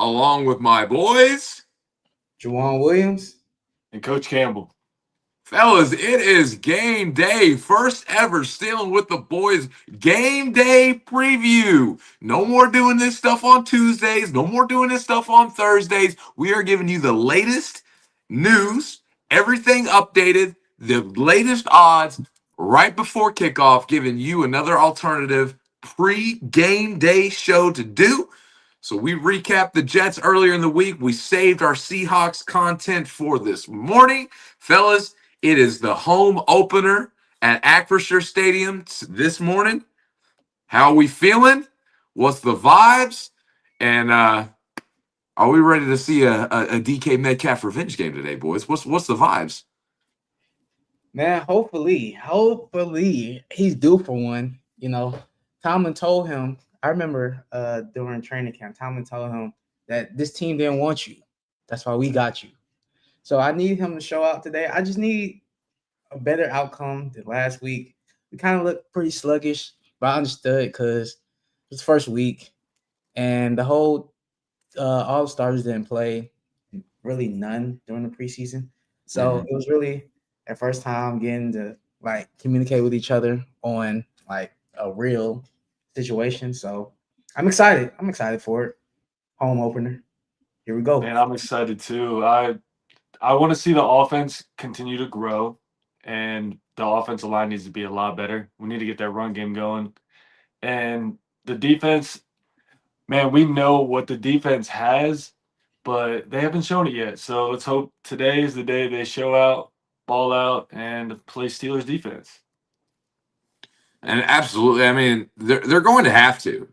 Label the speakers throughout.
Speaker 1: along with my boys.
Speaker 2: Juwan Williams.
Speaker 3: And Coach Campbell.
Speaker 1: Fellas, it is game day. First ever Stealing with the Boys game day preview. No more doing this stuff on Tuesdays. No more doing this stuff on Thursdays. We are giving you the latest news, everything updated, the latest odds right before kickoff, giving you another alternative pre-game day show to do. So we recapped the Jets earlier in the week. We saved our Seahawks content for this morning. Fellas, it is the home opener at Acrisure Stadium this morning. How are we feeling? What's the vibes? And are we ready to see a DK Metcalf revenge game today, boys? What's the vibes?
Speaker 2: Man, hopefully he's due for one. Tomlin told him. I remember during training camp, Tomlin told him that this team didn't want you. That's why we got you. So I need him to show out today. I just need a better outcome than last week. We kind of looked pretty sluggish, but I understood because it's first week, and the whole all the stars didn't play, really none during the preseason. So it was really our first time getting to communicate with each other on a real situation. So I'm excited. I'm excited for it. Home opener. Here we go.
Speaker 3: Man, I'm excited too. I want to see the offense continue to grow, and the offensive line needs to be a lot better. We need to get that run game going. And the defense, man, we know what the defense has, but they haven't shown it yet. So let's hope today is the day they show out, ball out, and play Steelers defense.
Speaker 1: And absolutely, I mean, they're going to have to.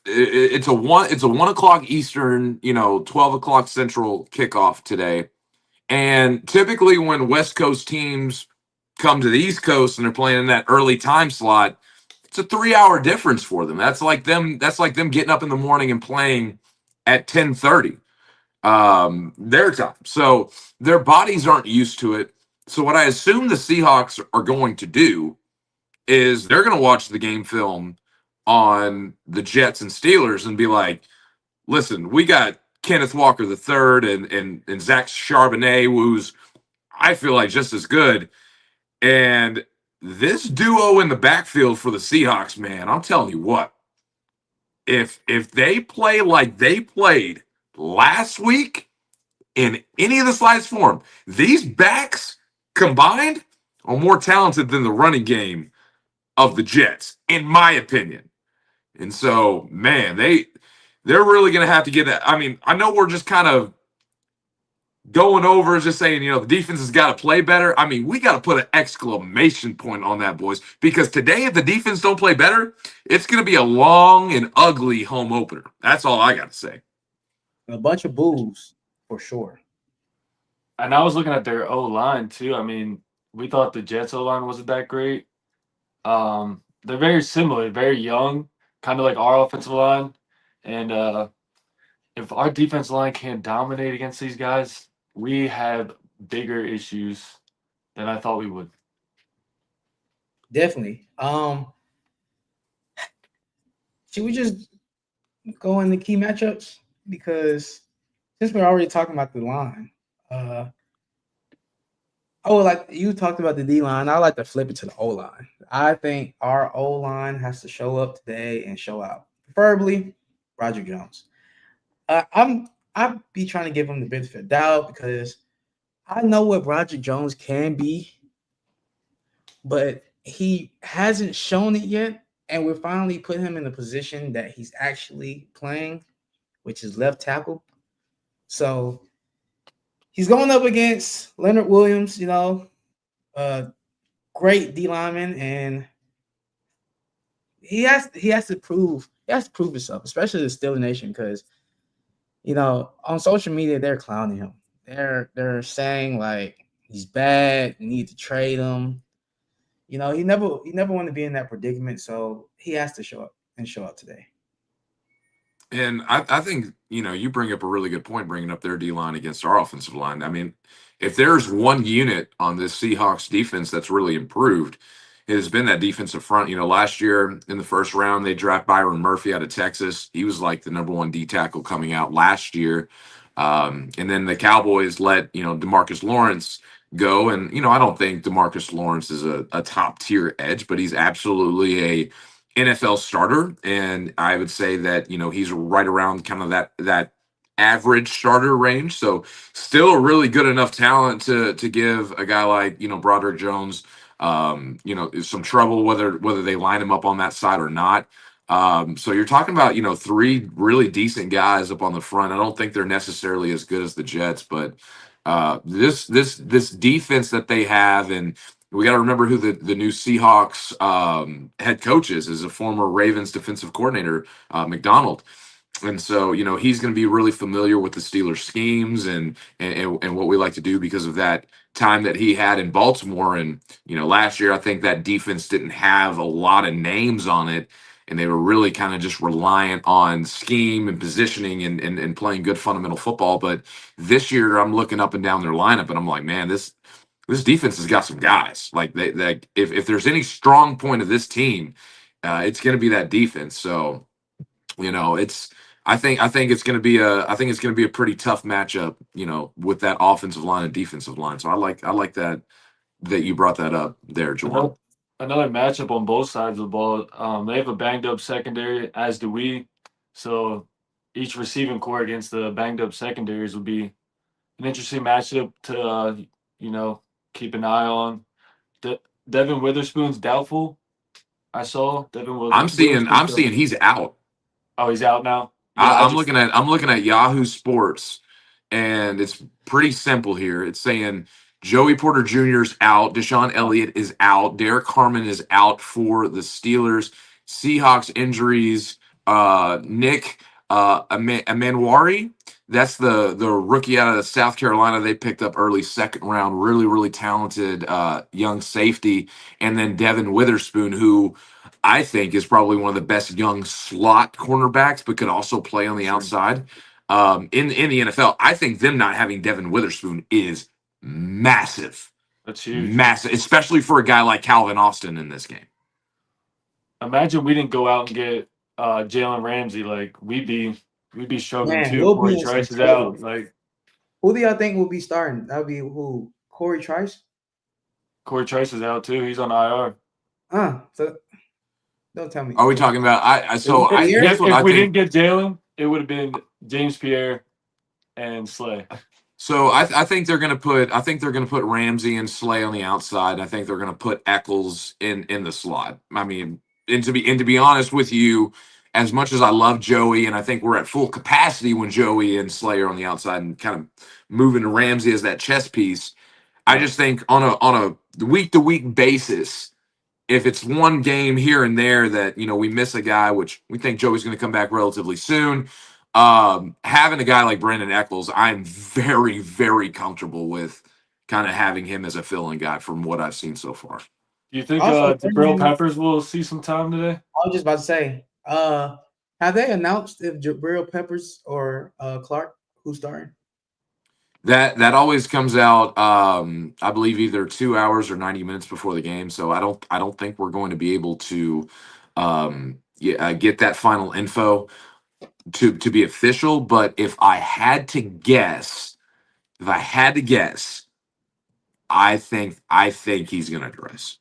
Speaker 1: It's a 1 o'clock Eastern, 12 o'clock Central kickoff today. And typically when West Coast teams come to the East Coast and they're playing in that early time slot, it's a 3-hour difference for them. That's like them getting up in the morning and playing at 10:30 their time. So their bodies aren't used to it. So what I assume the Seahawks are going to do is they're going to watch the game film on the Jets and Steelers and be like, listen, we got Kenneth Walker III and Zach Charbonnet, who's I feel like just as good. And this duo in the backfield for the Seahawks, man, I'm telling you what, if they play like they played last week in any of the slightest form, these backs combined are more talented than the running game of the Jets, in my opinion. And so, man, they're really going to have to get that. I mean, I know we're just kind of going over, just saying, the defense has got to play better. I mean, we got to put an exclamation point on that, boys, because today, if the defense don't play better, it's going to be a long and ugly home opener. That's all I got to say.
Speaker 2: A bunch of boos, for sure.
Speaker 3: And I was looking at their O-line, too. I mean, we thought the Jets O-line wasn't that great. They're very similar, very young, kind of like our offensive line. And if our defensive line can't dominate against these guys, we have bigger issues than I thought we would.
Speaker 2: Definitely. Should we just go into key matchups? Because since we're already talking about the line, you talked about the D line. I like to flip it to the O line. I think our O line has to show up today and show out, preferably Roger Jones. I'd be trying to give him the benefit of doubt because I know what Roger Jones can be, but he hasn't shown it yet. And we're finally putting him in a position that he's actually playing, which is left tackle. So he's going up against Leonard Williams, great D lineman, and he has to prove himself, especially the Steeler Nation, because on social media they're clowning him. They're saying like he's bad, you need to trade him. He never wanted to be in that predicament, so he has to show up today.
Speaker 1: And I think, you bring up a really good point bringing up their D-line against our offensive line. I mean, if there's one unit on this Seahawks defense that's really improved, it has been that defensive front. Last year in the first round, they draft Byron Murphy out of Texas. He was like the number one D tackle coming out last year. And then the Cowboys let, DeMarcus Lawrence go. And, I don't think DeMarcus Lawrence is a top tier edge, but he's absolutely a NFL starter. And I would say that, he's right around kind of that average starter range. So still a really good enough talent to give a guy like, Broderick Jones, some trouble whether they line him up on that side or not. So you're talking about, three really decent guys up on the front. I don't think they're necessarily as good as the Jets, but this defense that they have, and we got to remember who the new Seahawks head coach is a former Ravens defensive coordinator, McDonald. And so, he's going to be really familiar with the Steelers schemes and what we like to do because of that time that he had in Baltimore. And, last year, I think that defense didn't have a lot of names on it. And they were really kind of just reliant on scheme and positioning and playing good fundamental football. But this year, I'm looking up and down their lineup, and I'm like, man, this defense has got some guys. Like if there's any strong point of this team, it's going to be that defense. So, it's. I think it's going to be a pretty tough matchup, with that offensive line and defensive line. So I like that you brought that up there, Jawan.
Speaker 3: Another matchup on both sides of the ball. They have a banged up secondary, as do we. So each receiving core against the banged up secondaries would be an interesting matchup to keep an eye on. Devin Witherspoon's doubtful. I saw Devin Witherspoon.
Speaker 1: I'm seeing he's out.
Speaker 3: Oh, he's out now.
Speaker 1: Yeah, I'm looking at Yahoo Sports, and it's pretty simple here. It's saying Joey Porter Jr.'s out, Deshaun Elliott is out, Derek Harmon is out for the Steelers. Seahawks injuries, Nick Amanwari, that's the rookie out of South Carolina they picked up early second round, really talented young safety, and then Devin Witherspoon, who I think is probably one of the best young slot cornerbacks, but could also play on the outside in the NFL. I think them not having Devin Witherspoon is massive.
Speaker 3: That's huge.
Speaker 1: Massive, especially for a guy like Calvin Austin in this game.
Speaker 3: Imagine we didn't go out and get Jalen Ramsey. Like we'd be struggling
Speaker 2: Man,
Speaker 3: too.
Speaker 2: we'll
Speaker 3: Corey
Speaker 2: be in some
Speaker 3: Trice is
Speaker 2: trouble.
Speaker 3: out. Like
Speaker 2: Who do y'all think will be starting? That would be who? Corey Trice?
Speaker 3: Corey Trice is out too. He's on IR.
Speaker 2: So don't tell me.
Speaker 1: Are we talking about? Here's what
Speaker 3: If
Speaker 1: I
Speaker 3: we
Speaker 1: think.
Speaker 3: didn't get Jalen, it would have been James Pierre and Slay.
Speaker 1: So I think they're going to put Ramsey and Slay on the outside. I think they're going to put Eccles in the slot. I mean, and to be honest with you, as much as I love Joey, and I think we're at full capacity when Joey and Slay are on the outside and kind of moving to Ramsey as that chess piece, I just think on a week to week basis, if it's one game here and there that we miss a guy, which we think Joey's going to come back relatively soon, having a guy like Brandon Eccles, I'm very, very comfortable with kind of having him as a fill-in guy from what I've seen so far.
Speaker 3: Do you think
Speaker 2: Also,
Speaker 3: Jabril Peppers will see some time today?
Speaker 2: I was just about to say, have they announced if Jabril Peppers or Clark who's starting?
Speaker 1: That always comes out, I believe, either 2 hours or 90 minutes before the game. So I don't think we're going to be able to get that final info to be official. But if I had to guess, I think he's going to dress,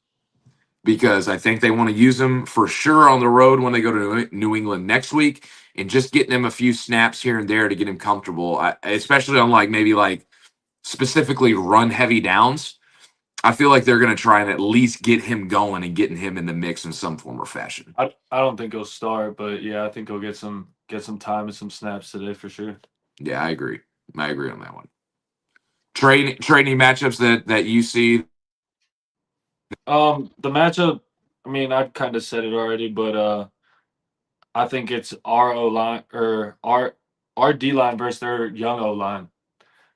Speaker 1: because I think they want to use him for sure on the road when they go to New England next week, and just getting him a few snaps here and there to get him comfortable, especially on like specifically run heavy downs. I feel like they're going to try and at least get him going and getting him in the mix in some form or fashion.
Speaker 3: I don't think he'll start, but yeah, I think he'll get some time and some snaps today for sure.
Speaker 1: Yeah, I agree. I agree on that one. Trey, any matchups that you see?
Speaker 3: The matchup, I mean, I kind of said it already, but I think it's our O line or our D line versus their young O line.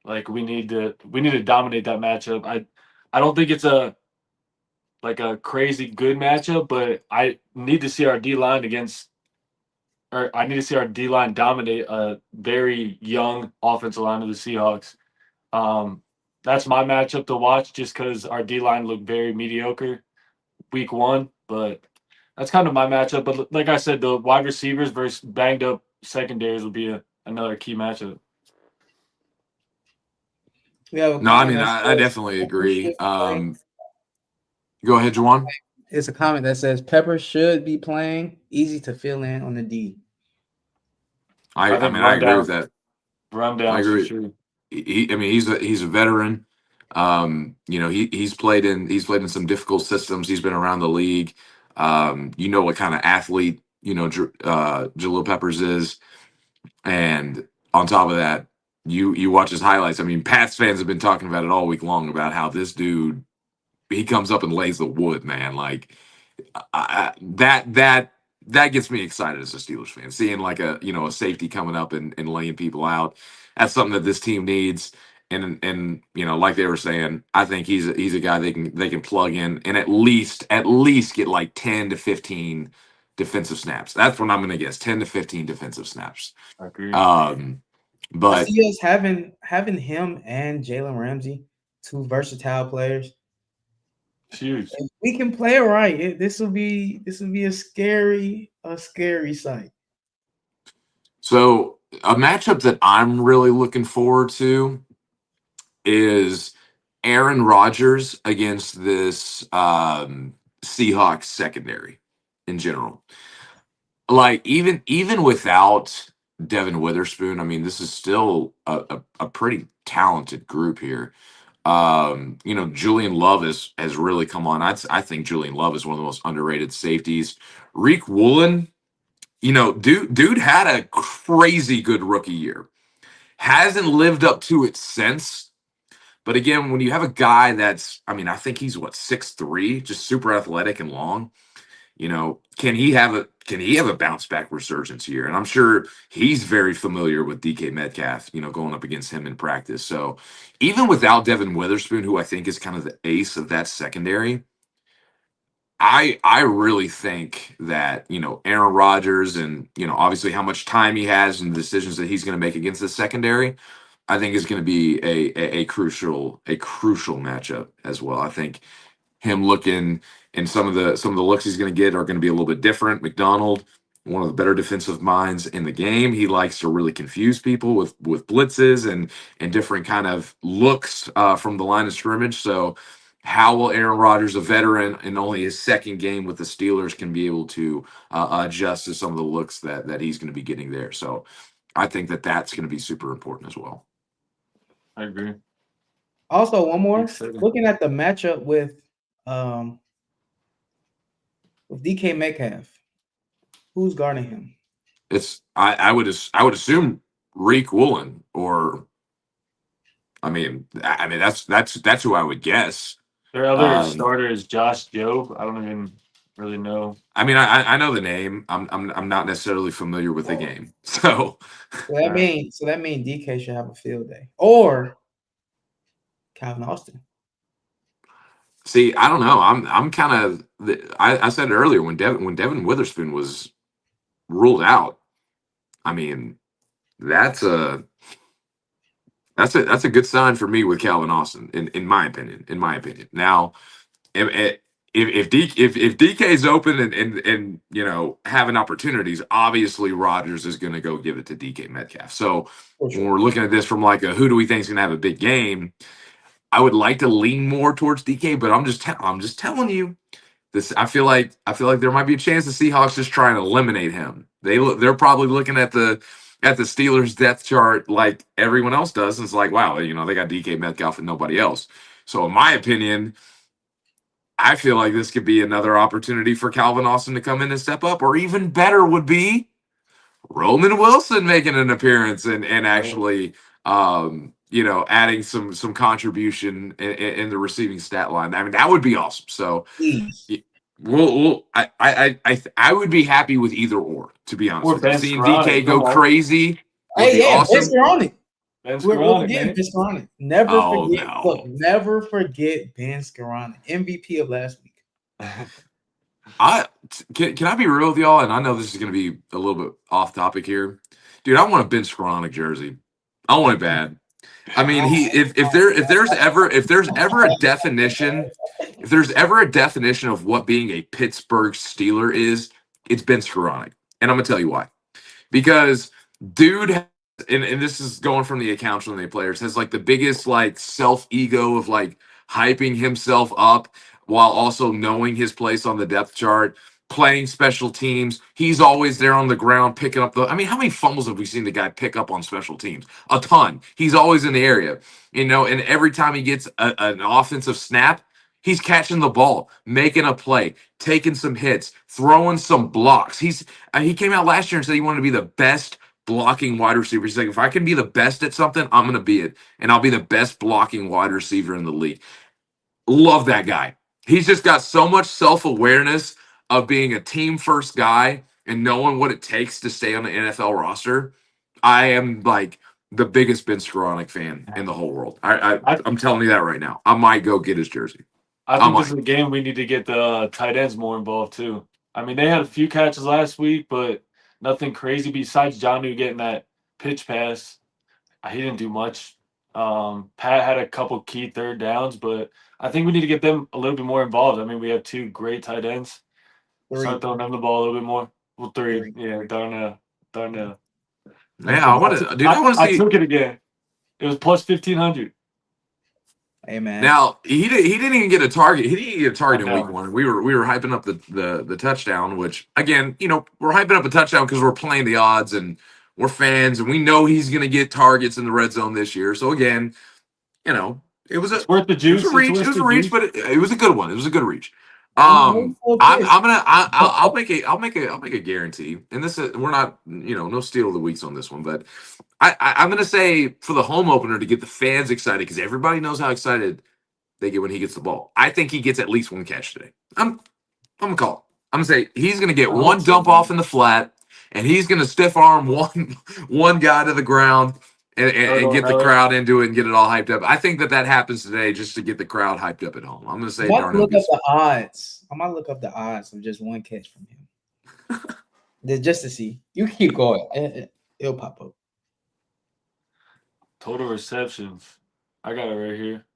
Speaker 3: Like we need to dominate that matchup. I don't think it's a crazy good matchup, but I need to see our D line I need to see our D line dominate a very young offensive line of the Seahawks. That's my matchup to watch, just because our D line looked very mediocre week 1, but that's kind of my matchup. But like I said, the wide receivers versus banged up secondaries will be another key matchup.
Speaker 2: We have a
Speaker 1: No, I
Speaker 2: comment
Speaker 1: mean
Speaker 2: that
Speaker 1: I
Speaker 2: says
Speaker 1: definitely
Speaker 2: Pepper should
Speaker 1: agree.
Speaker 2: be playing.
Speaker 1: Go ahead, Juwan.
Speaker 2: It's a comment that says Pepper should be playing. Easy to fill in on the D.
Speaker 3: I
Speaker 1: I
Speaker 3: think
Speaker 1: mean I agree with that. I
Speaker 3: rundowns for
Speaker 1: agree.
Speaker 3: sure.
Speaker 1: I mean he's a veteran. You know he's played in some difficult systems. He's been around the league. You know what kind of athlete Jalil Peppers is, and on top of that, you watch his highlights. I mean, Pats fans have been talking about it all week long about how this dude he comes up and lays the wood, man. Like that gets me excited as a Steelers fan. Seeing like a safety coming up and laying people out. That's something that this team needs. And like they were saying, I think he's a guy they can plug in and at least get like 10 to 15 defensive snaps. That's what I'm gonna guess. 10 to 15 defensive snaps.
Speaker 3: I agree.
Speaker 2: I
Speaker 1: But
Speaker 2: see us having him and Jalen Ramsey, two versatile players.
Speaker 3: It's huge.
Speaker 2: If we can play it right, this will be a scary sight.
Speaker 1: so a matchup that I'm really looking forward to is Aaron Rodgers against this Seahawks secondary in general. Like even without Devin Witherspoon, I mean, this is still a pretty talented group here. Julian Love has really come on. I think Julian Love is one of the most underrated safeties. Reek Woolen, dude had a crazy good rookie year. Hasn't lived up to it since. But again, when you have a guy I think he's what 6'3", just super athletic and long. Can he have a bounce back resurgence here? And I'm sure he's very familiar with DK Metcalf, going up against him in practice. So even without Devin Witherspoon, who I think is kind of the ace of that secondary, I really think that, Aaron Rodgers and, obviously how much time he has and the decisions that he's going to make against the secondary, I think is going to be a crucial matchup as well. I think him looking and some of the looks he's going to get are going to be a little bit different. McDonald, one of the better defensive minds in the game, he likes to really confuse people with blitzes and different kind of looks from the line of scrimmage. So how will Aaron Rodgers, a veteran in only his second game with the Steelers, can be able to adjust to some of the looks that he's going to be getting there? So I think that's going to be super important as well.
Speaker 3: I agree.
Speaker 2: Also, one more.
Speaker 3: Exciting.
Speaker 2: Looking at the matchup with DK Metcalf, who's guarding him?
Speaker 1: I would assume Reek Woolen or I mean that's who I would guess.
Speaker 3: Their other starter is Josh Jobe. I don't even really know.
Speaker 1: I mean I know the name. I'm not necessarily familiar with the game. So
Speaker 2: that means DK should have a field day or Calvin Austin.
Speaker 1: See, I don't know. I'm kind of I said it earlier when Devin Witherspoon was ruled out. I mean, that's a good sign for me with Calvin Austin, in my opinion. In my opinion. Now, if DK's open and having opportunities, obviously Rodgers is going to go give it to DK Metcalf. So when we're looking at this from like a who do we think is going to have a big game, I would like to lean more towards DK, but I'm just telling you this. I feel like there might be a chance the Seahawks just try and eliminate him. They're probably looking at the Steelers depth chart like everyone else does, and it's like, wow, they got DK Metcalf and nobody else. So in my opinion, I feel like this could be another opportunity for Calvin Austin to come in and step up, or even better would be Roman Wilson making an appearance and actually adding some contribution in the receiving stat line. I mean, that would be awesome. So I would be happy with either or, to be honest with you. Seeing DK go crazy would be awesome.
Speaker 2: Ben Skoranek. Never forget Ben Skoranek, MVP of last week.
Speaker 1: Can I be real with y'all? And I know this is going to be a little bit off topic here, dude. I want a Ben Skoranek jersey. I want it bad. I mean, he if there's ever a definition, if there's ever a definition of what being a Pittsburgh Steeler is, it's Ben Skoranek. And I'm gonna tell you why. Because dude and this is going from the accounts from the players, has like the biggest like self ego of like hyping himself up while also knowing his place on the depth chart, playing special teams. He's always there on the ground picking up the. I mean, how many fumbles have we seen the guy pick up on special teams? A ton. He's always in the area, and every time he gets an offensive snap, he's catching the ball, making a play, taking some hits, throwing some blocks. He came out last year and said he wanted to be the best blocking wide receiver. He's like, if I can be the best at something, I'm going to be it. And I'll be the best blocking wide receiver in the league. Love that guy. He's just got so much self-awareness of being a team first guy and knowing what it takes to stay on the NFL roster. I am like the biggest Ben Skoranek fan in the whole world. I'm telling you that right now. I might go get his jersey.
Speaker 3: I think this is a game we need to get the tight ends more involved too. I mean, they had a few catches last week, but nothing crazy besides JUNNIE getting that pitch pass. He didn't do much. Pat had a couple key third downs, but I think we need to get them a little bit more involved. I mean, we have two great tight ends. Start throwing them the ball a little bit more. Well, three. Yeah, darn.
Speaker 1: Yeah, I want to. Dude, I want to see.
Speaker 3: I took it again. It was plus 1,500.
Speaker 2: Hey man.
Speaker 1: Now he didn't even get a target. He didn't even get a target in week one. We were hyping up the touchdown, which again, we're hyping up a touchdown because we're playing the odds and we're fans and we know he's gonna get targets in the red zone this year. So again, it's
Speaker 3: worth the juice.
Speaker 1: It was a reach. It was a reach, but it was a good one. It was a good reach. I'll make a guarantee, and this is we're not no steal of the weeks on this one, but I'm gonna say for the home opener to get the fans excited because everybody knows how excited they get when he gets the ball. I think he gets at least one catch today. I'm gonna call it. I'm gonna say he's gonna get one dump off in the flat, and he's gonna stiff arm one guy to the ground and get the crowd into it and get it all hyped up. I think that happens today just to get the crowd hyped up at home. I'm gonna say Darnell
Speaker 2: look up the odds. I might look up the odds of just one catch from him, just to see. You keep going, it'll pop up.
Speaker 3: Total receptions. I got it right here.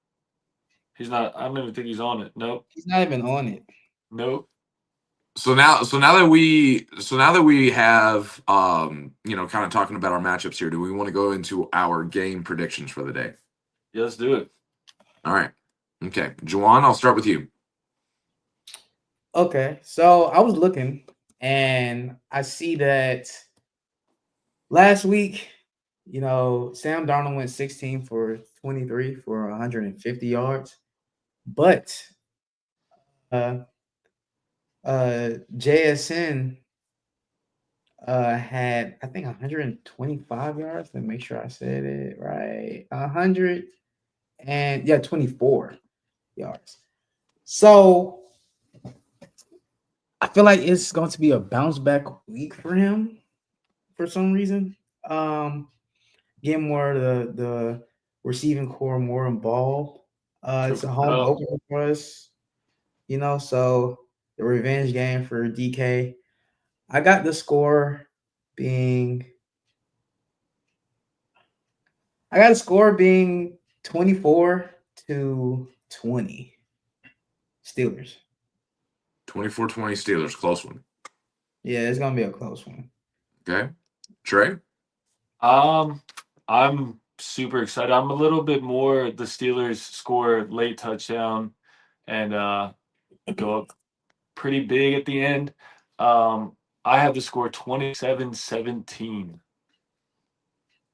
Speaker 3: He's not. I don't even think he's on it. Nope.
Speaker 2: He's not even on it.
Speaker 3: Nope.
Speaker 1: So now that we have kind of talking about our matchups here, do we want to go into our game predictions for the day?
Speaker 3: Yeah, let's do it.
Speaker 1: All right. Okay. JAWUAN, I'll start with you.
Speaker 2: Okay. So I was looking and I see that last week, Sam Darnold went 16 for 23 for 150 yards, but JSN had I think 125 yards. Let me make sure I said it right. 24 yards. So I feel like it's going to be a bounce back week for him for some reason. Get more of the receiving core more involved. It's a home opener for us, so the revenge game for DK. I got the score being 24-20 Steelers.
Speaker 1: 24-20 Steelers, close one.
Speaker 2: Yeah, it's gonna be a close one.
Speaker 1: Okay. Trey?
Speaker 3: I'm super excited. I'm a little bit more the Steelers score late touchdown and go up pretty big at the end. I have the score 27-17.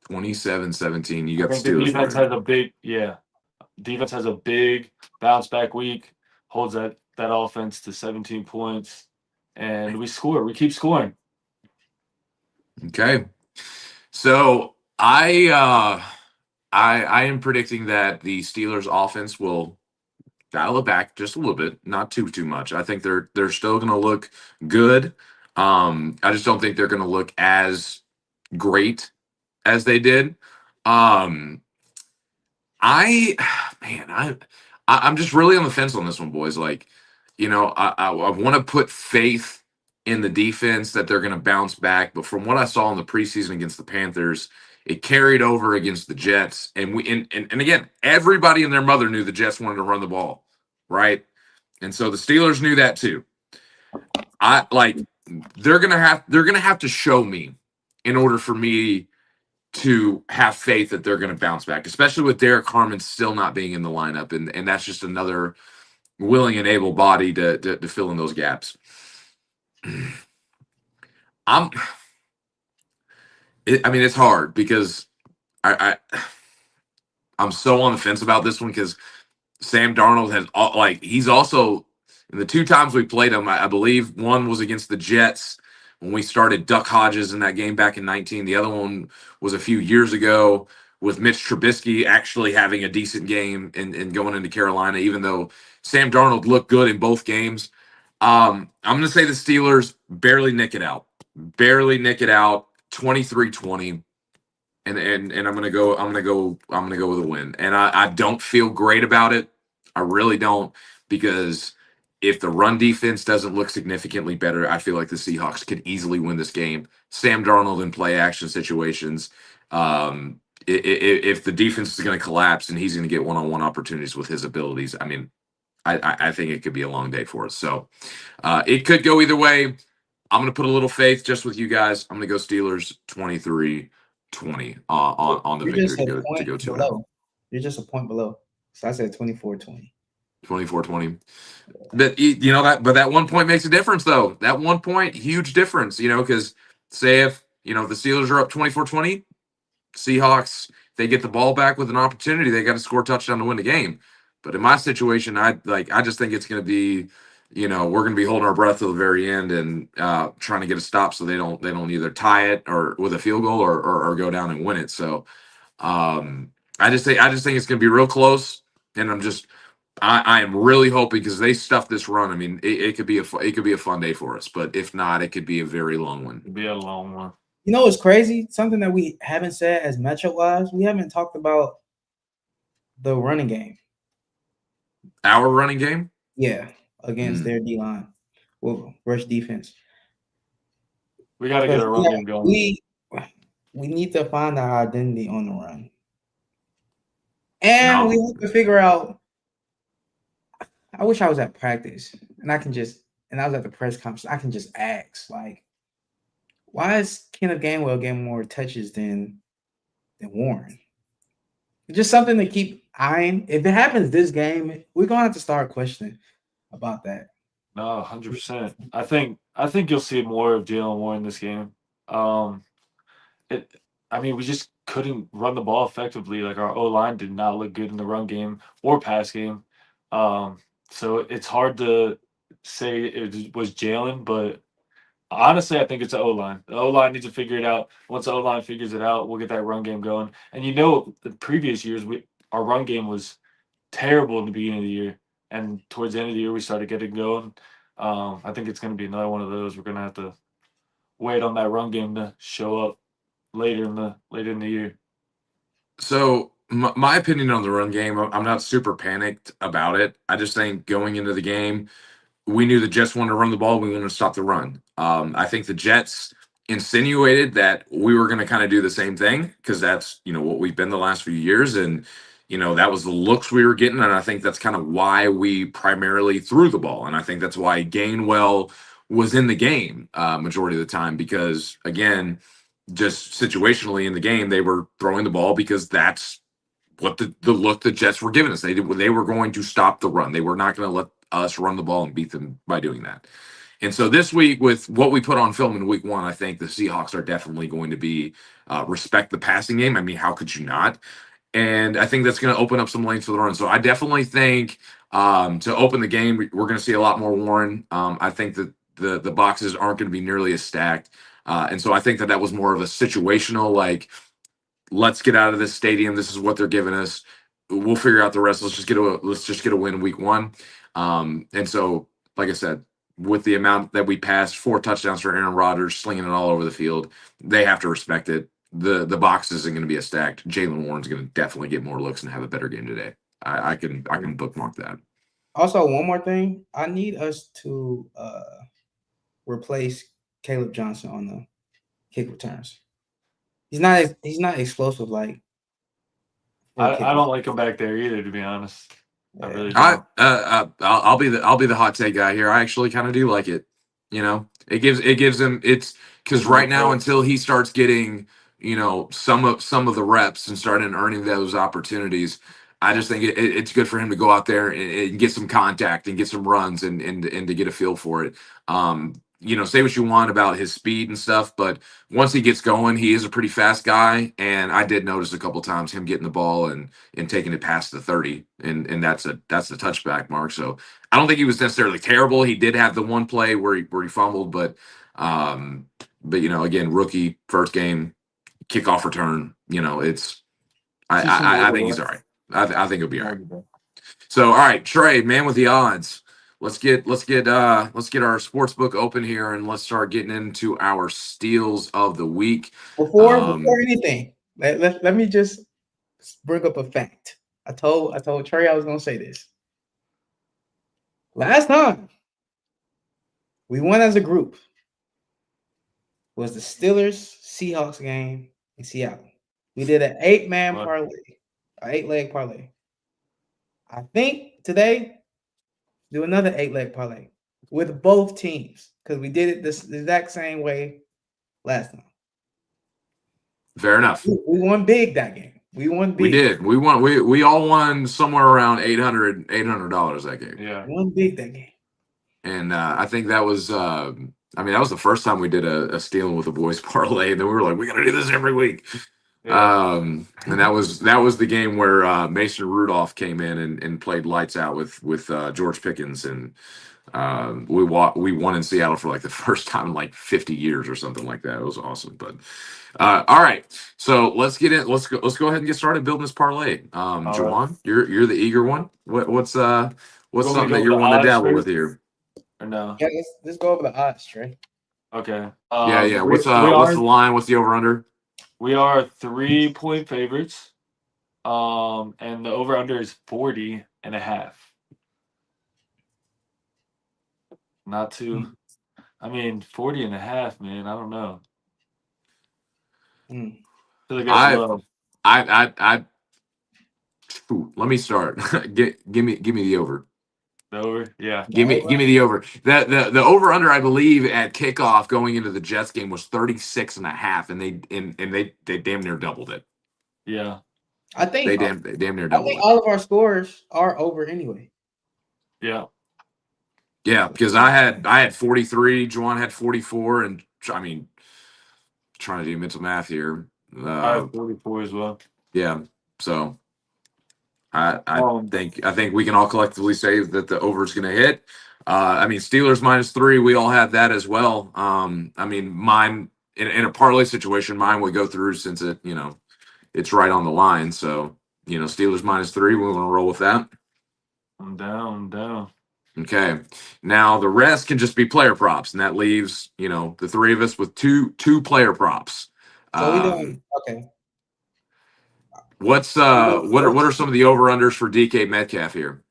Speaker 1: 27-17. You got the
Speaker 3: Steelers. Defense has a big bounce back week, holds that offense to 17 points, and we score. We keep scoring.
Speaker 1: Okay. So I am predicting that the Steelers offense will dial it back just a little bit, not too much. I think they're still going to look good. I just don't think they're going to look as great as they did. I'm just really on the fence on this one, boys. Like, I want to put faith in the defense that they're going to bounce back. But from what I saw in the preseason against the Panthers, it carried over against the Jets. And again, everybody and their mother knew the Jets wanted to run the ball, right? And so the Steelers knew that too. They're gonna have to show me in order for me to have faith that they're going to bounce back, especially with Derek Harmon still not being in the lineup, and that's just another willing and able body to fill in those gaps. I mean, it's hard because I'm so on the fence about this one because Sam Darnold has he's also in the 2 times we played him. I believe one was against the Jets when we started Duck Hodges in that game back in 19. The other one was a few years ago with Mitch Trubisky actually having a decent game and going into Carolina, even though Sam Darnold looked good in both games. I'm going to say the Steelers barely nick it out, 23-20. And I'm gonna go with a win. And I don't feel great about it. I really don't, because if the run defense doesn't look significantly better, I feel like the Seahawks could easily win this game. Sam Darnold in play action situations. If the defense is going to collapse and he's going to get one-on-one opportunities with his abilities, I mean, I think it could be a long day for us. So it could go either way. I'm going to put a little faith just with you guys. I'm going to go Steelers 23-20 on the
Speaker 2: You're
Speaker 1: victory
Speaker 2: just a
Speaker 1: to go
Speaker 2: point
Speaker 1: 2-0.
Speaker 2: below. You're just a point below. So I said 24-20.
Speaker 1: 24-20. But that 1 point makes a difference, though. That 1 point, huge difference, because say if the Steelers are up 24-20, Seahawks, they get the ball back with an opportunity, they got to score a touchdown to win the game. But in my situation, I just think it's going to be, we're going to be holding our breath till the very end and trying to get a stop so they don't either tie it or with a field goal or go down and win it. So I just think it's going to be real close, and I am really hoping, because they stuffed this run. I mean, it could be a fun day for us, but if not, it could be a very long one.
Speaker 3: It'd be a long one.
Speaker 2: You know what's crazy? Something that we haven't said as matchup-wise, we haven't talked about the running game.
Speaker 1: Our running game?
Speaker 2: Yeah, against their D-line. Well, rush defense.
Speaker 3: We got to get a run game going.
Speaker 2: We need to find our identity on the run. And we have to figure out. I wish I was at practice and I was at the press conference. I can just ask, why is Kenneth Gainwell getting more touches than Warren? Just something to keep eyeing. If it happens this game, we're gonna have to start questioning about that.
Speaker 3: No, 100%. I think you'll see more of Jalen Warren this game. We just couldn't run the ball effectively. Like, our O-line did not look good in the run game or pass game. So it's hard to say it was Jalen, but honestly, I think it's the O-line. The O-line needs to figure it out. Once the O-line figures it out, we'll get that run game going. And the previous years, our run game was terrible in the beginning of the year. And towards the end of the year, we started getting going. I think it's going to be another one of those. We're going to have to wait on that run game to show up later in the year.
Speaker 1: So my opinion on the run game, I'm not super panicked about it. I just think going into the game, we knew the Jets wanted to run the ball. We wanted to stop the run. I think the Jets insinuated that we were going to kind of do the same thing, because that's what we've been the last few years, and that was the looks we were getting, and I think that's kind of why we primarily threw the ball, and I think that's why Gainwell was in the game majority of the time, because again, just situationally in the game, they were throwing the ball because that's what the look the Jets were giving us. They were going to stop the run. They were not going to let us run the ball and beat them by doing that. And so this week, with what we put on film in week 1, I think the Seahawks are definitely going to be respect the passing game. I mean, how could you not? And I think that's going to open up some lanes for the run. So I definitely think to open the game, we're going to see a lot more Warren. I think that the boxes aren't going to be nearly as stacked. And so I think that was more of a situational, let's get out of this stadium. This is what they're giving us. We'll figure out the rest. Let's just get a win week 1. And so, like I said, with the amount that we passed, 4 touchdowns for Aaron Rodgers, slinging it all over the field, they have to respect it. The box isn't going to be as stacked. Jalen Warren's going to definitely get more looks and have a better game today. I can bookmark that.
Speaker 2: Also, one more thing, I need us to replace Caleb Johnson on the kick returns. He's not explosive like for
Speaker 3: I
Speaker 2: kickers.
Speaker 3: don't like him back there either, to be honest. I
Speaker 2: Yeah.
Speaker 3: really
Speaker 1: I
Speaker 3: don't.
Speaker 1: I'll be the hot take guy here. I actually kind of do like it. You know, it gives him it's because right now until he starts getting some of the reps and starting earning those opportunities, I just think it's good for him to go out there and get some contact and get some runs and to get a feel for it. Say what you want about his speed and stuff, but once he gets going, he is a pretty fast guy. And I did notice a couple times him getting the ball and taking it past the 30, and that's the touchback mark. So I don't think he was necessarily terrible. He did have the one play where he fumbled, but again, rookie first game kickoff return. It's I think he's all right. I think he'll be all right. So all right, Trey, man with the odds. Let's get our sports book open here and let's start getting into our steals of the week.
Speaker 2: Before anything, let me just bring up a fact. I told Trey I was gonna say this. Last time we won as a group was the Steelers Seahawks game in Seattle. We did an 8-man parlay, an 8-leg parlay. I think today do another 8-leg parlay with both teams because we did it the exact same way last time.
Speaker 1: Fair enough.
Speaker 2: We won big that game. We won big.
Speaker 1: We did. We won. We all won somewhere around $800 that game.
Speaker 3: Yeah.
Speaker 2: We won big that game.
Speaker 1: And I think that was that was the first time we did a stealing with the boys parlay, and then we were like, we got to do this every week. Yeah. And that was the game where Mason Rudolph came in and played lights out with George Pickens, and we won in Seattle for like the first time in like 50 years or something like that. It was awesome. But all right, so let's get in. Let's go ahead and get started building this parlay. JAWUAN, you're the eager one. What's something that you're wanting to dabble with here?
Speaker 3: Or no?
Speaker 2: Yeah, let's go over the odds, Trey.
Speaker 3: Okay.
Speaker 1: Yeah. What's the line? What's the over under?
Speaker 3: We are 3-point favorites. And the over under is 40.5. Not too. 40.5, man. I don't know. I feel like that's low.
Speaker 1: Let me start. Give me the over.
Speaker 3: The over, yeah.
Speaker 1: Give me the over. The over under, I believe, at kickoff going into the Jets game was 36.5, and they damn near doubled it.
Speaker 3: Yeah,
Speaker 2: I think
Speaker 1: they damn near doubled it.
Speaker 2: All of our scores are over anyway.
Speaker 3: Yeah,
Speaker 1: because I had 43, JAWUAN had 44, and trying to do mental math here.
Speaker 3: I have 44 as well.
Speaker 1: Yeah, so. I think we can all collectively say that the over is going to hit. Steelers -3, we all have that as well. Mine in a parlay situation, mine would go through since it's right on the line. So Steelers -3, we want to roll with that.
Speaker 3: I'm down.
Speaker 1: Okay, now the rest can just be player props, and that leaves the three of us with two player props.
Speaker 2: So we doing okay.
Speaker 1: What are some of the over unders for DK Metcalf here?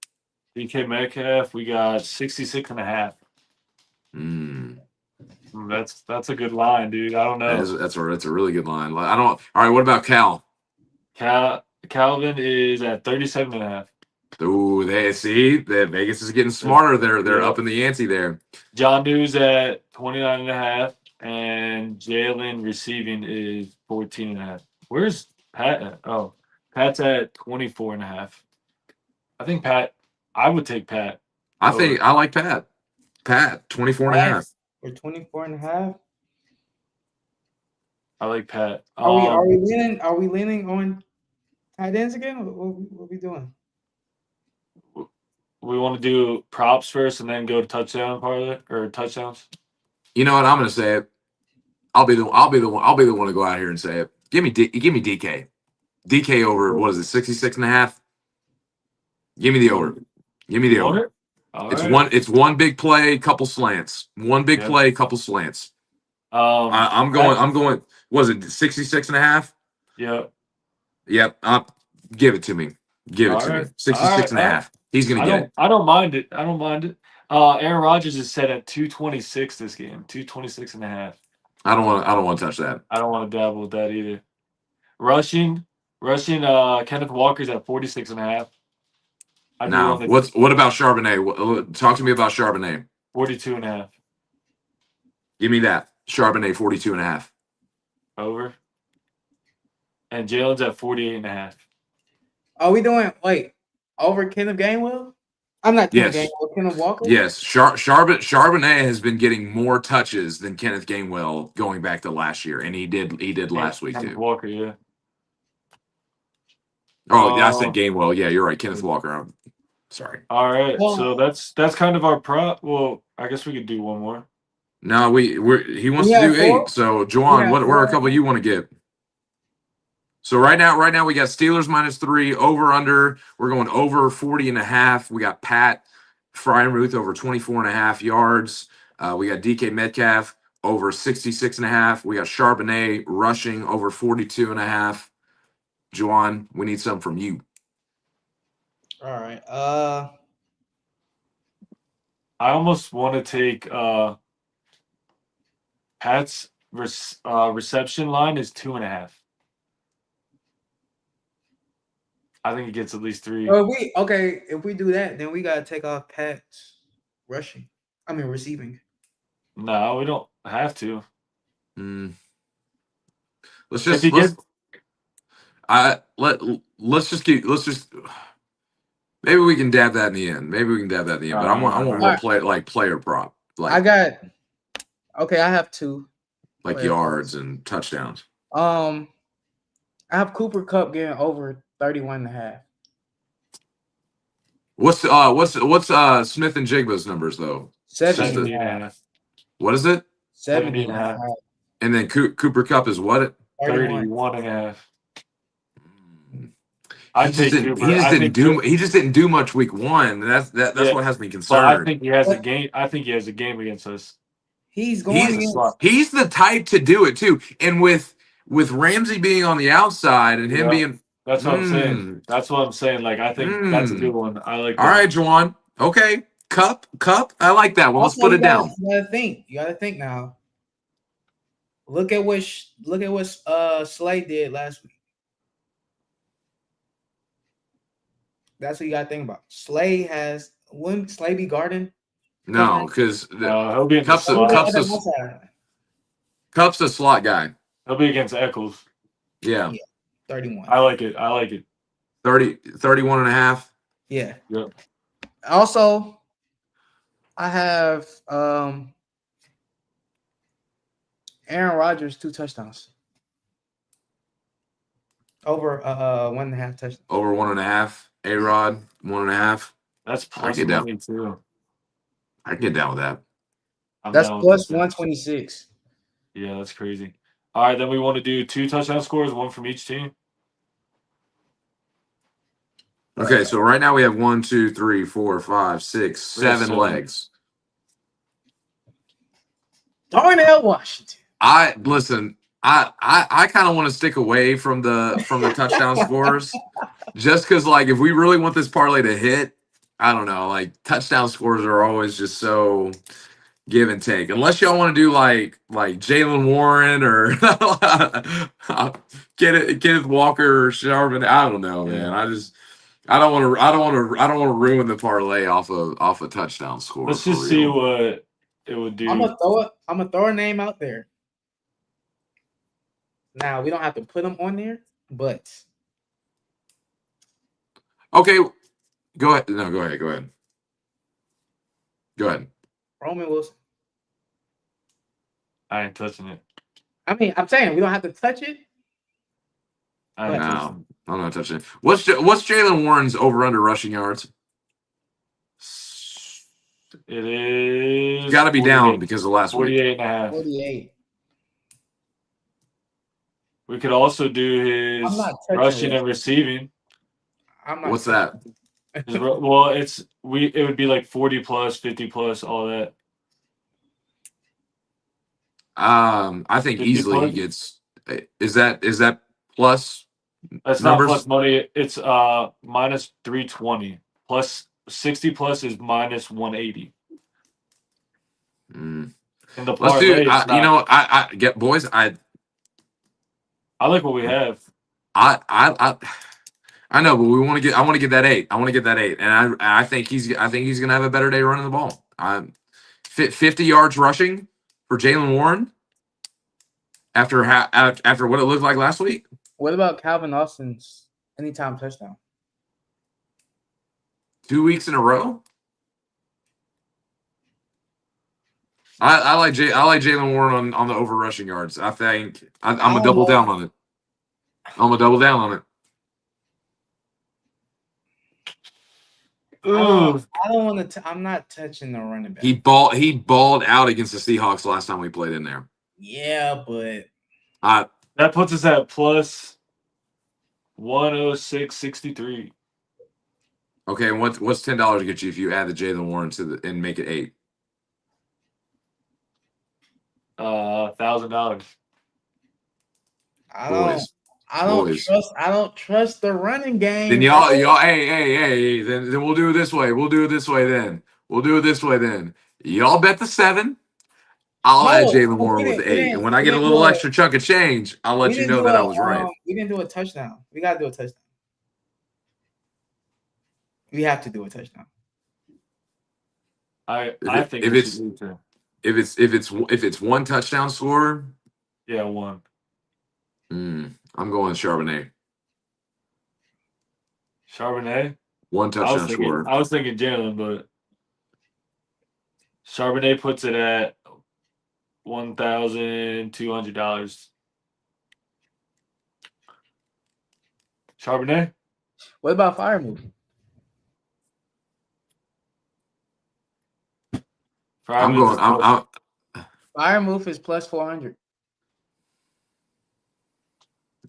Speaker 3: DK Metcalf, we got 66.5. That's a good line, dude. I don't know.
Speaker 1: That's a really good line. All right, what about Cal?
Speaker 3: Calvin is at 37.5.
Speaker 1: Ooh, Vegas is getting smarter. They're up in the ante there.
Speaker 3: John New's at 29.5, and Jalen receiving is 14.5. Where's Pat at? Oh, Pat's at 24.5. I think I would take Pat.
Speaker 1: I like Pat. Pat, 24.5.
Speaker 2: Or 24.5.
Speaker 3: I like Pat.
Speaker 2: Are we leaning on tight ends again? What are we doing?
Speaker 3: We want to do props first and then go to touchdown parlay or touchdowns.
Speaker 1: You know what? I'm going to say it. I'll be the one to go out here and say it. Give me DK. DK over, what is it, 66.5? Give me the over. Give me the over. It's one big play, couple slants. One big play, couple slants. I'm going. Was it 66.5?
Speaker 3: Yep.
Speaker 1: Yep. Give it to me. Give it to me. 66.5. He's gonna get it.
Speaker 3: I don't mind it. Aaron Rodgers is set at 226 this game. 226.5.
Speaker 1: I don't want to touch that.
Speaker 3: I don't want to dabble with that either. Rushing. Kenneth Walker's at 46.5. I'd be
Speaker 1: Now,
Speaker 3: willing to
Speaker 1: what about Charbonnet? Talk to me about Charbonnet.
Speaker 3: 42.5.
Speaker 1: Give me that. Charbonnet 42.5.
Speaker 3: Over. And Jalen's at 48.5.
Speaker 2: Are we doing over Kenneth Gainwell? I'm not Kenneth
Speaker 1: Yes.
Speaker 2: Gainwell. Kenneth Walker.
Speaker 1: Yes, Charbonnet has been getting more touches than Kenneth Gainwell going back to last year, and he did last week
Speaker 3: Kenneth
Speaker 1: too.
Speaker 3: Walker, yeah.
Speaker 1: Oh, yeah, I said Gainwell. Yeah, you're right, Kenneth Walker. I'm sorry.
Speaker 3: All right,
Speaker 2: Well-
Speaker 3: so that's kind of our prop. Well, I guess we could do one more.
Speaker 1: No, he wants
Speaker 2: We
Speaker 1: to
Speaker 2: have
Speaker 1: do
Speaker 2: 4?
Speaker 1: 8. So, Juwan,
Speaker 2: have
Speaker 1: what are
Speaker 2: 4?
Speaker 1: a couple you want to get? So right now we got Steelers -3, over under. We're going over 40.5. We got Pat Frymuth over 24.5 yards. We got DK Metcalf over 66.5. We got Charbonnet rushing over 42.5. Juwan, we need some from you.
Speaker 2: All right.
Speaker 3: I almost want to take Pat's reception line is 2.5. I think he gets at least 3.
Speaker 2: If we do that, then we gotta take off Pat's receiving.
Speaker 3: No, we don't have to.
Speaker 1: Let's
Speaker 3: If
Speaker 1: just
Speaker 3: he gets,
Speaker 1: let's just maybe we can dab that in the end. But I want more player prop.
Speaker 2: I have 2.
Speaker 1: Like
Speaker 2: player
Speaker 1: yards
Speaker 2: props.
Speaker 1: and touchdowns.
Speaker 2: I have Cooper Kupp getting over 31.5.
Speaker 1: What's Smith and Jigba's numbers though?
Speaker 2: 70.5.
Speaker 1: What is it?
Speaker 2: 70.5.
Speaker 1: And then Cooper Kupp is what?
Speaker 3: 31.5.
Speaker 1: He just didn't do much week 1. That's what has me concerned.
Speaker 3: But I think he has a game. I think he has a game against us.
Speaker 2: He's
Speaker 1: he's the type to do it too. And with Ramsey being on the outside and him being
Speaker 3: that's what I'm saying. That's what I'm saying. Like I think that's a good one. I like that.
Speaker 1: All right, Juwan. Okay. Cup. I like that one. Let's put it down.
Speaker 2: You gotta think now. Look at what Slay did last week. That's what you gotta think about. Wouldn't Slay be guarding?
Speaker 1: No, because
Speaker 3: he'll be
Speaker 1: Cup's a slot guy.
Speaker 3: He'll be against Eccles.
Speaker 1: Yeah.
Speaker 2: 31.
Speaker 3: I like it.
Speaker 1: 31.5.
Speaker 2: Yeah.
Speaker 3: Yep.
Speaker 2: Also, I have Aaron Rodgers 2 touchdowns. Over 1.5 touchdowns.
Speaker 1: Over 1.5. A-Rod 1.5.
Speaker 3: That's plus money too.
Speaker 1: I can get down with that.
Speaker 2: That's plus 126.
Speaker 3: Yeah, that's crazy. All right, then we want to do 2 touchdown scores, 1 from each team.
Speaker 1: Okay, so right now we have 1, 2, 3, 4, 5, 6, 7 legs.
Speaker 2: Darnell Washington.
Speaker 1: I kind of want to stick away from the touchdown scores, just because if we really want this parlay to hit, I don't know, touchdown scores are always just so give and take. Unless y'all want to do like Jalen Warren or Kenneth Walker or Sharman. I don't know, man. I don't want to ruin the parlay off a touchdown score.
Speaker 3: Let's just see what it would do.
Speaker 2: I'm gonna throw a name out there. Now we don't have to put them on there, but
Speaker 1: okay. Go ahead. No, go ahead. Go ahead.
Speaker 2: Roman Wilson.
Speaker 3: I ain't touching it.
Speaker 2: I'm saying we don't have to touch it.
Speaker 1: I'm not touching it. What's Jalen Warren's over/under rushing yards?
Speaker 3: It is
Speaker 1: got to be down because of last week.
Speaker 3: 48.5.
Speaker 2: 48.
Speaker 3: We could also do his rushing and receiving.
Speaker 1: What's that?
Speaker 3: Well, it would be like 40 plus, 50 plus, all that.
Speaker 1: I think easily he gets. Is that plus?
Speaker 3: That's
Speaker 1: numbers?
Speaker 3: Not plus money. It's minus 320. Plus 60 plus is minus 180.
Speaker 1: Mm.
Speaker 3: In the
Speaker 1: Let's do.
Speaker 3: parlay, it's
Speaker 1: You
Speaker 3: not.
Speaker 1: know, I get boys.
Speaker 3: I like what we have.
Speaker 1: I know, but we want to get. I want to get that 8. I want to get that 8, and I think he's gonna have a better day running the ball. 50 yards rushing for Jalen Warren after what it looked like last week.
Speaker 2: What about Calvin Austin's anytime touchdown?
Speaker 1: 2 weeks in a row. I like Jalen Warren on the over rushing yards. I think I'm gonna double down on it. I'm gonna double down on it.
Speaker 2: I don't want to. I'm not touching the running back.
Speaker 1: He balled out against the Seahawks last time we played in there.
Speaker 2: Yeah, but
Speaker 3: that puts us at plus 106.63.
Speaker 1: Okay, and what's $10 get you if you add the Jalen Warren and make it 8?
Speaker 3: $1,000.
Speaker 2: I don't trust the running game.
Speaker 1: Then y'all, hey, then we'll do it this way. We'll do it this way then. Y'all bet the 7. I'll add Jalen Warren with the 8. And when I get a little extra chunk of change, I'll let you know that I was right.
Speaker 2: We didn't do a touchdown. We gotta do a touchdown. We have to do a touchdown.
Speaker 3: I think
Speaker 1: if it's one touchdown score,
Speaker 3: yeah, 1.
Speaker 1: I'm going Charbonnet.
Speaker 3: Charbonnet?
Speaker 1: 1 touchdown score.
Speaker 3: I was thinking Jalen, but Charbonnet puts it at $1,200. Charbonnet?
Speaker 2: What about Fire Move? Fire Move is plus 400.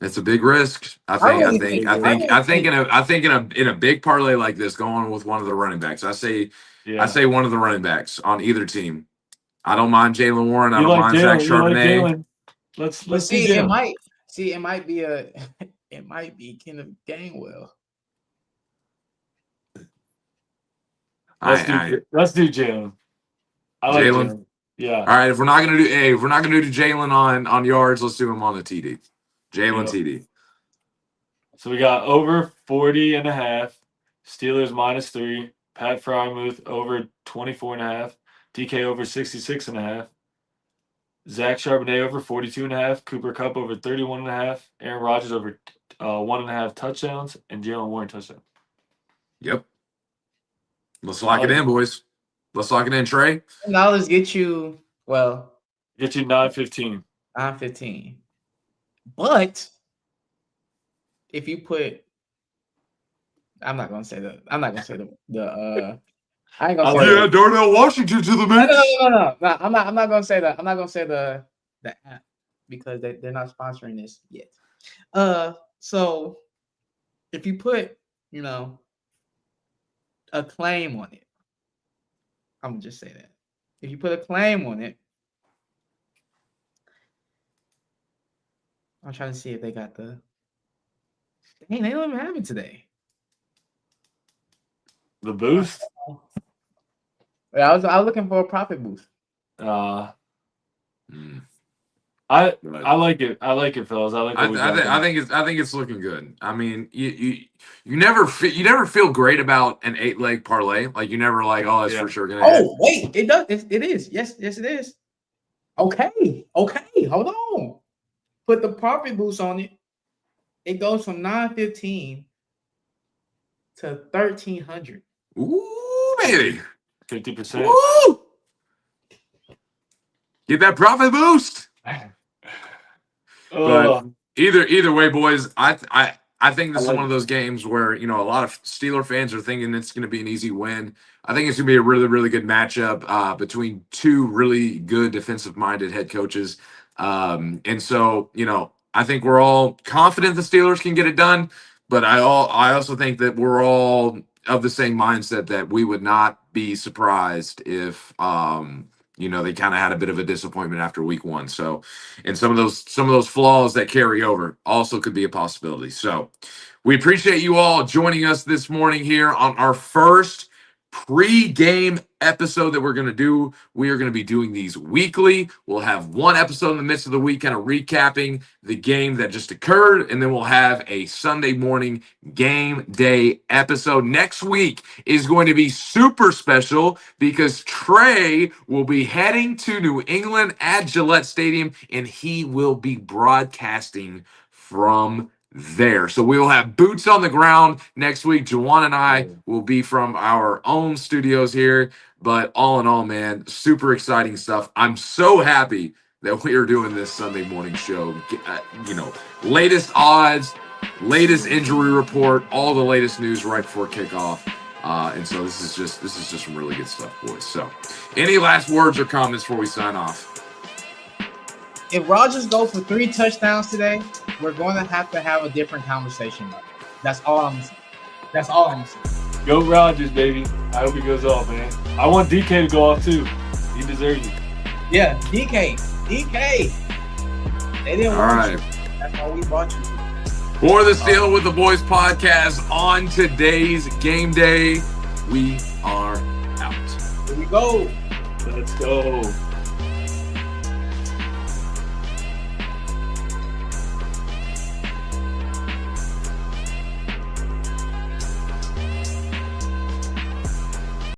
Speaker 1: It's a big risk. I think in a big parlay like this, going with one of the running backs. I say one of the running backs on either team. I don't mind Jalen Warren. I don't mind Zach Charbonnet.
Speaker 3: Let's
Speaker 2: see. It might be Kenneth Gainwell.
Speaker 3: Let's do Jalen. I like Jalen. Yeah.
Speaker 1: All right. If we're not gonna do Jalen on yards, let's do him on the TD. Jalen TD.
Speaker 3: So we got over 40.5. Steelers -3. Pat Frymouth over 24.5. DK over 66.5. Zach Charbonnet over 42.5. Cooper Kupp over 31.5. Aaron Rodgers over 1.5 touchdowns, and Jalen Warren touchdown.
Speaker 1: Yep. Let's lock it in, boys. Let's lock it in, Trey.
Speaker 2: $10 get you
Speaker 3: 915.
Speaker 2: 915. But if you put, I'm not gonna say the I ain't gonna say
Speaker 1: Darnell Washington to the mix.
Speaker 2: No. I'm not gonna say that. I'm not gonna say the app because they're not sponsoring this yet. So if you put, a claim on it, I'm gonna just say that. If you put a claim on it, I'm trying to see if they got the. Dang, they don't even have it today.
Speaker 3: The boost?
Speaker 2: Yeah, I was looking for a profit boost.
Speaker 3: I like it. I like it, fellas. I
Speaker 1: think it's looking good. I mean, you never feel great about an 8-leg parlay. Like you never like, oh, it's for sure gonna.
Speaker 2: Oh wait, it does. It is. Yes, it is. Okay, hold on. Put the profit boost on it. It goes from 915 to 1,300.
Speaker 1: Ooh, baby,
Speaker 3: 50%.
Speaker 1: Woo! Get that profit boost. But either way, boys, I think this is one of those games where a lot of Steeler fans are thinking it's going to be an easy win. I think it's going to be a really, really good matchup between two really good defensive-minded head coaches. And so, I think we're all confident the Steelers can get it done. But I also think that we're all of the same mindset that we would not be surprised if they kind of had a bit of a disappointment after week 1. So, and some of those flaws that carry over also could be a possibility. So we appreciate you all joining us this morning here on our first pre-game episode that we're going to do. We are going to be doing these weekly. We'll have one episode in the midst of the week kind of recapping the game that just occurred, and then we'll have a Sunday morning game day episode. Next week is going to be super special because Trey will be heading to New England at Gillette Stadium, and he will be broadcasting from there. So we will have boots on the ground next week. JAWUAN and I will be from our own studios here. But all in all, man, super exciting stuff. I'm so happy that we are doing this Sunday morning show. Latest odds, latest injury report, all the latest news right before kickoff. And so this is just some really good stuff, boys. So any last words or comments before we sign off?
Speaker 2: If Rodgers goes for 3 touchdowns today, we're going to have a different conversation. That's all I'm saying. That's all I'm saying.
Speaker 3: Go Rodgers, baby. I hope he goes off, man. I want DK to go off too. He deserves it.
Speaker 2: Yeah, DK. They didn't want you. That's why we brought you.
Speaker 1: For the Steal with the Boys podcast on today's game day, we are out.
Speaker 2: Here we go.
Speaker 3: Let's go.